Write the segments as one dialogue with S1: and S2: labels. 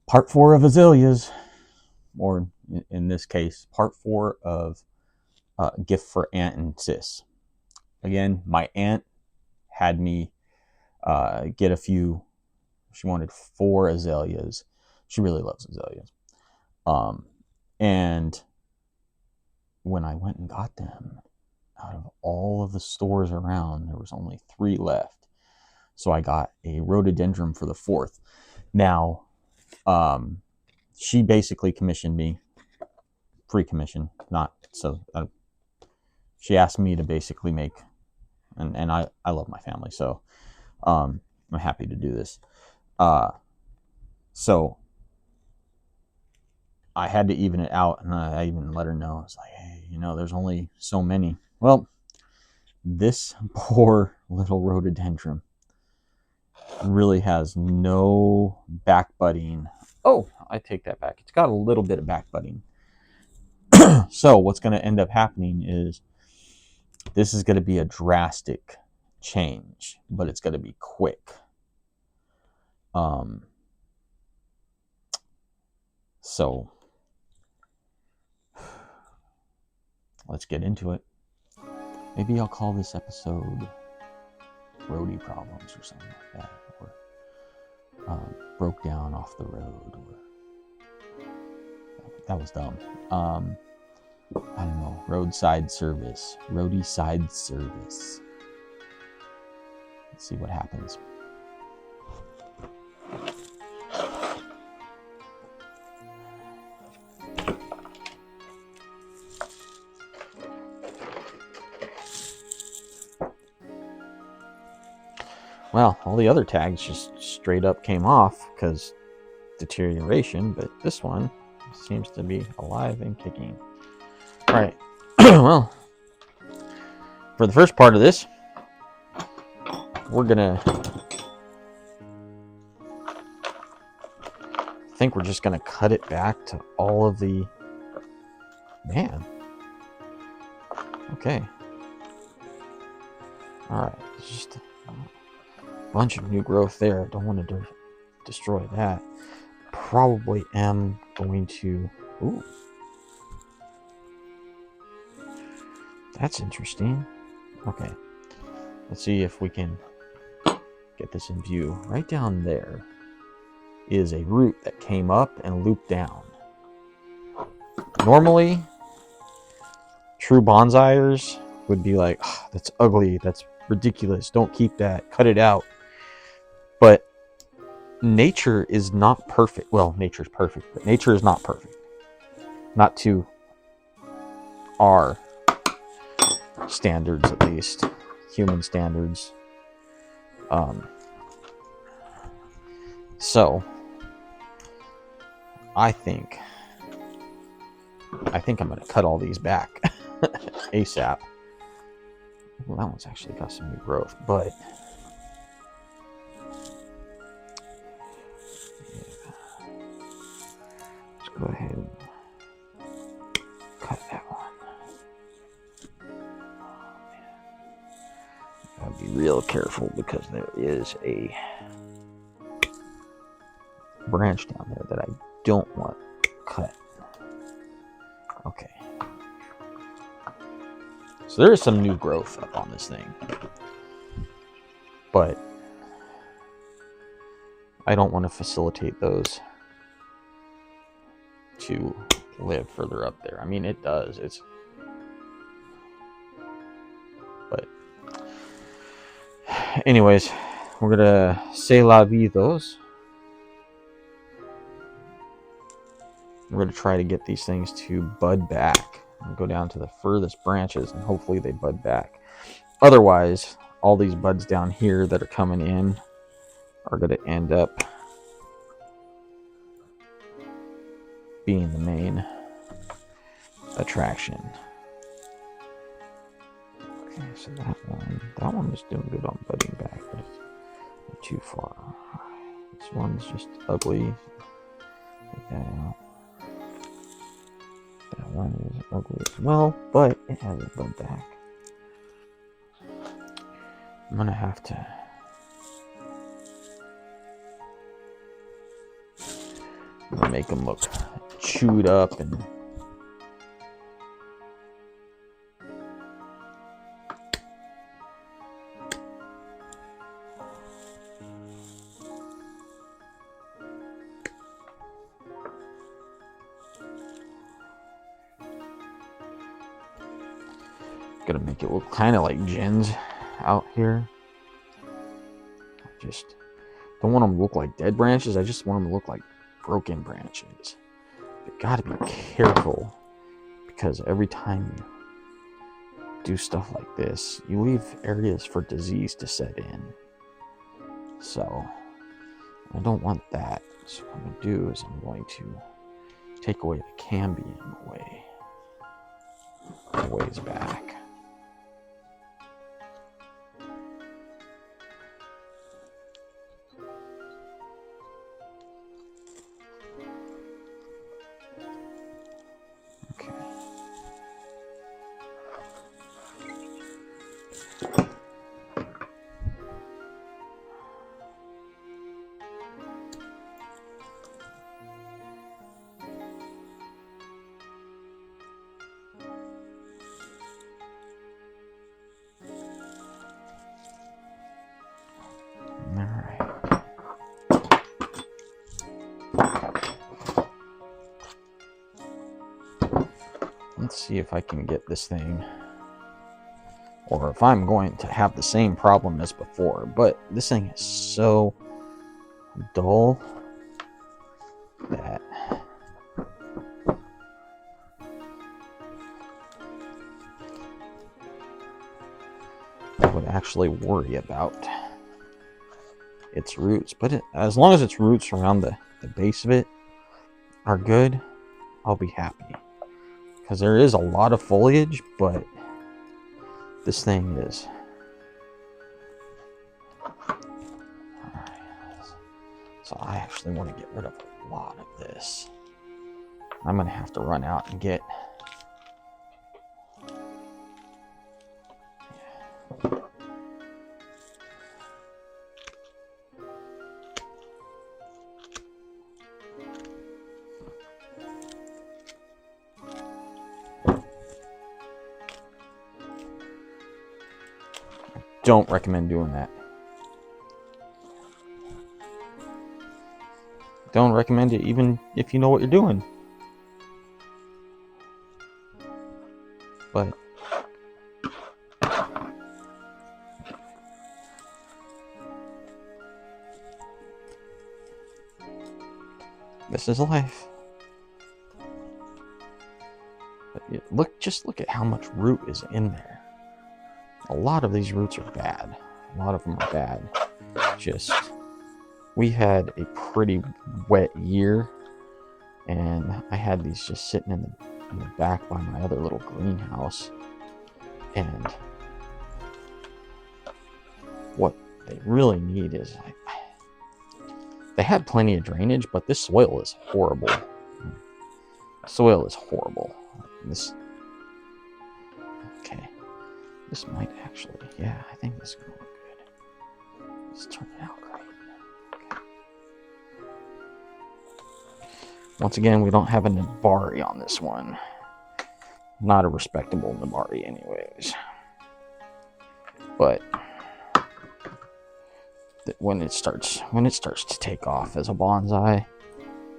S1: Part 4 of azaleas, or in this case, part 4 of gift for Aunt and Sis. Again, my aunt had me get a few. She wanted 4 azaleas. She really loves azaleas. And when I went and got them, out of all of the stores around, there was only 3 left. So I got a rhododendron for the 4th. Now, she basically commissioned me, free commission, not so. She asked me to basically make, and I love my family, so I'm happy to do this. So I had to even it out, and I even let her know. I was like, hey, there's only so many. Well, this poor little rhododendron really has no back budding. Oh, I take that back. It's got a little bit of back budding. So what's going to end up happening is this is going to be a drastic change, but it's going to be quick. So let's get into it. Maybe I'll call this episode RHODY Problems or something like that, or Broke Down Off the Road, or that was dumb. I don't know, roadside service, RHODY side service. Let's see what happens. Well, all the other tags just straight up came off because deterioration, but this one seems to be alive and kicking. All right. Well, for the first part of this, we're just gonna cut it back to all of the, man. Okay. All right. It's just a bunch of new growth there. I don't want to destroy that. Probably am going to. Ooh. That's interesting. Okay. Let's see if we can get this in view. Right down there is a root that came up and looped down. Normally, true bonsaiers would be like, oh, that's ugly, that's ridiculous, don't keep that, cut it out. But nature is not perfect. Well, nature's perfect, but nature is not perfect. Not to our standards, at least. Human standards. So I think I'm going to cut all these back ASAP. Well, that one's actually got some new growth, but yeah. Let's go ahead and cut that one. Oh, man. Gotta be real careful because there is a branch down there that I don't want cut. Okay. So there is some new growth up on this thing. But I don't want to facilitate those to live further up there. I mean, it does. But anyways, we're going to c'est la vie those. We're going to try to get these things to bud back and go down to the furthest branches, and hopefully they bud back. Otherwise, all these buds down here that are coming in are going to end up being the main attraction. Okay, so that one was doing good on budding back, but it's too far. This one's just ugly. Take that out. That one is ugly as well, but it has a bud back. I'm gonna have to Make them look chewed up and gonna make it look kind of like gins out here. Just don't want them to look like dead branches. I just want them to look like broken branches. You gotta be careful, because every time you do stuff like this, you leave areas for disease to set in. So I don't want that. So what I'm gonna do is I'm going to take away the cambium a ways back. Okay. Let's see if I can get this thing, or if I'm going to have the same problem as before. But this thing is so dull that I would actually worry about its roots. But as long as its roots around the base of it are good, I'll be happy. Because there is a lot of foliage, but this thing is... Alright. So I actually want to get rid of a lot of this. I'm going to have to run out and get... Don't recommend doing that. Don't recommend it even if you know what you're doing. But this is life. But just look at how much root is in there. A lot of these roots are bad. A lot of them are bad. We had a pretty wet year, and I had these just sitting in the back by my other little greenhouse. And what they really need is, they had plenty of drainage, but this soil is horrible. Soil is horrible. Okay. This might actually, yeah, I think this is going to look good. Let's turn it out great. Okay. Once again, we don't have a Nabari on this one. Not a respectable Nabari anyways. But when it starts to take off as a bonsai,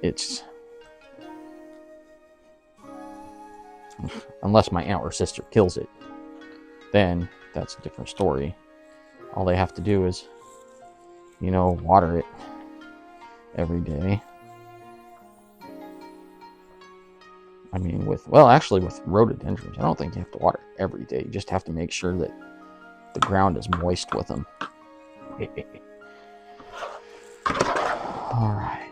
S1: it's... Unless my aunt or sister kills it, then that's a different story. All they have to do is, water it every day. I mean, actually with rhododendrons, I don't think you have to water it every day. You just have to make sure that the ground is moist with them. All right.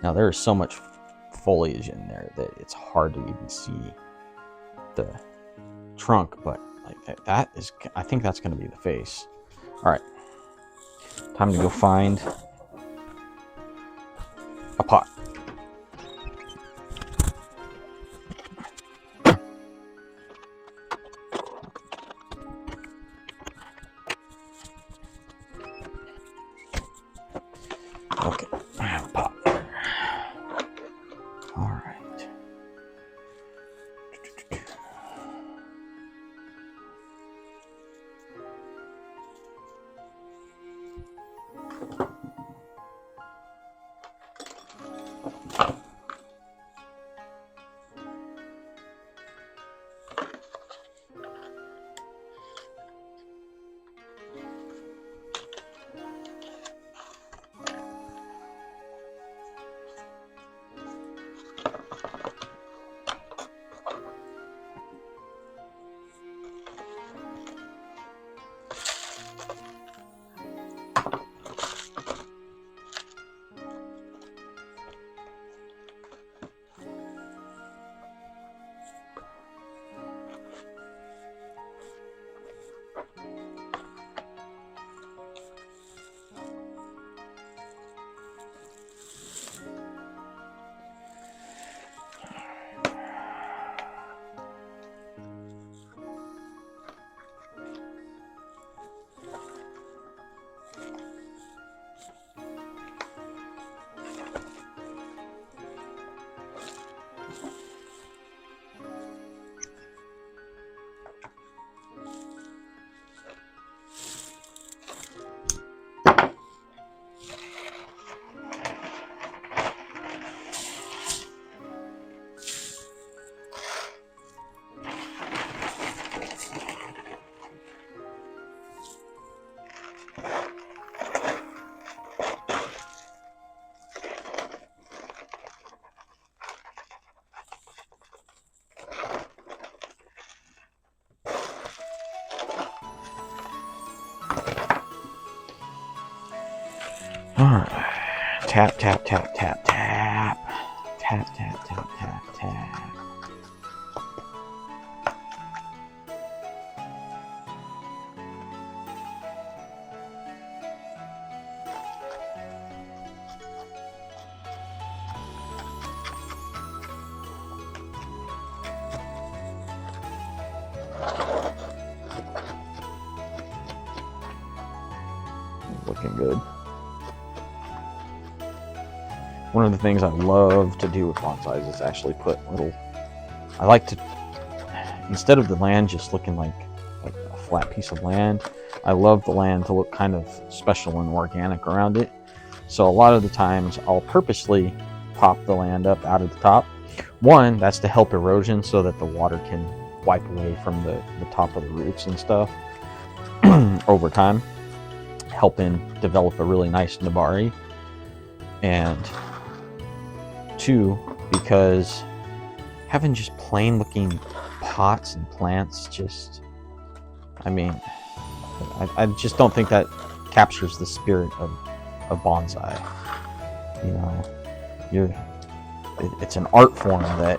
S1: Now there is so much foliage in there that it's hard to even see the trunk, but I think that's going to be the face. All right, time to go find a pot. Alright. Tap, tap, tap, tap, tap. Tap, tap, tap, tap, tap. Looking good. One of the things I love to do with bonsais is actually put little, I like to, instead of the land just looking like a flat piece of land, I love the land to look kind of special and organic around it. So a lot of the times I'll purposely pop the land up out of the top. One, that's to help erosion so that the water can wipe away from the top of the roots and stuff over time, helping develop a really nice nabari. And two, because having just plain looking pots and plants, just, I mean, I just don't think that captures the spirit of bonsai. You know, it's an art form that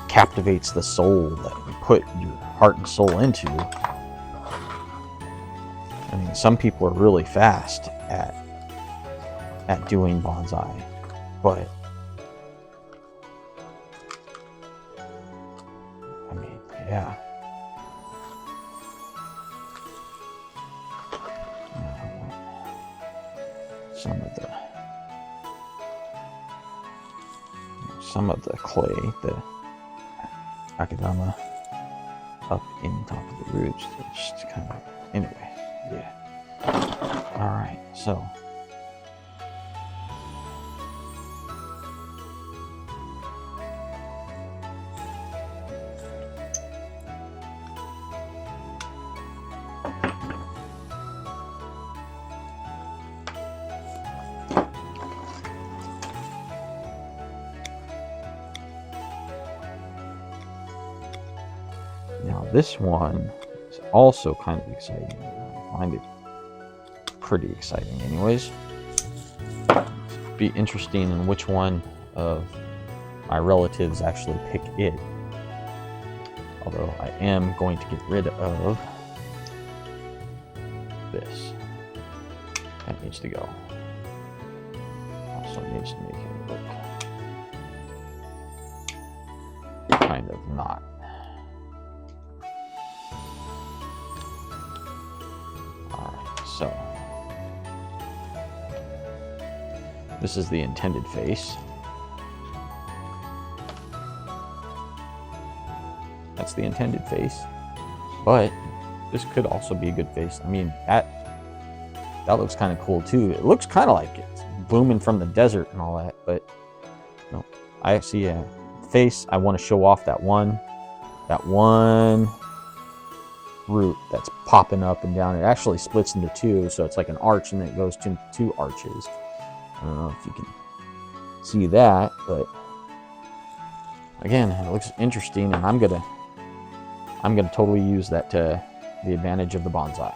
S1: captivates the soul, that you put your heart and soul into. I mean, some people are really fast at doing bonsai, but I mean, yeah. Some of the clay, the akadama, up in top of the roots, just kind of, anyway, yeah. All right, so now this one is also kind of exciting. I find it pretty exciting anyways. Be interesting in which one of my relatives actually pick it. Although I am going to get rid of this. That needs to go. Also needs to make it look kind of not. So, this is the intended face. That's the intended face. But this could also be a good face. I mean, that looks kind of cool too. It looks kind of like it's blooming from the desert and all that, but no, I see a face. I want to show off that one root that's popping up and down. It actually splits into two, so it's like an arch, and then it goes to two arches. I don't know if you can see that, but again, it looks interesting, and I'm gonna totally use that to the advantage of the bonsai.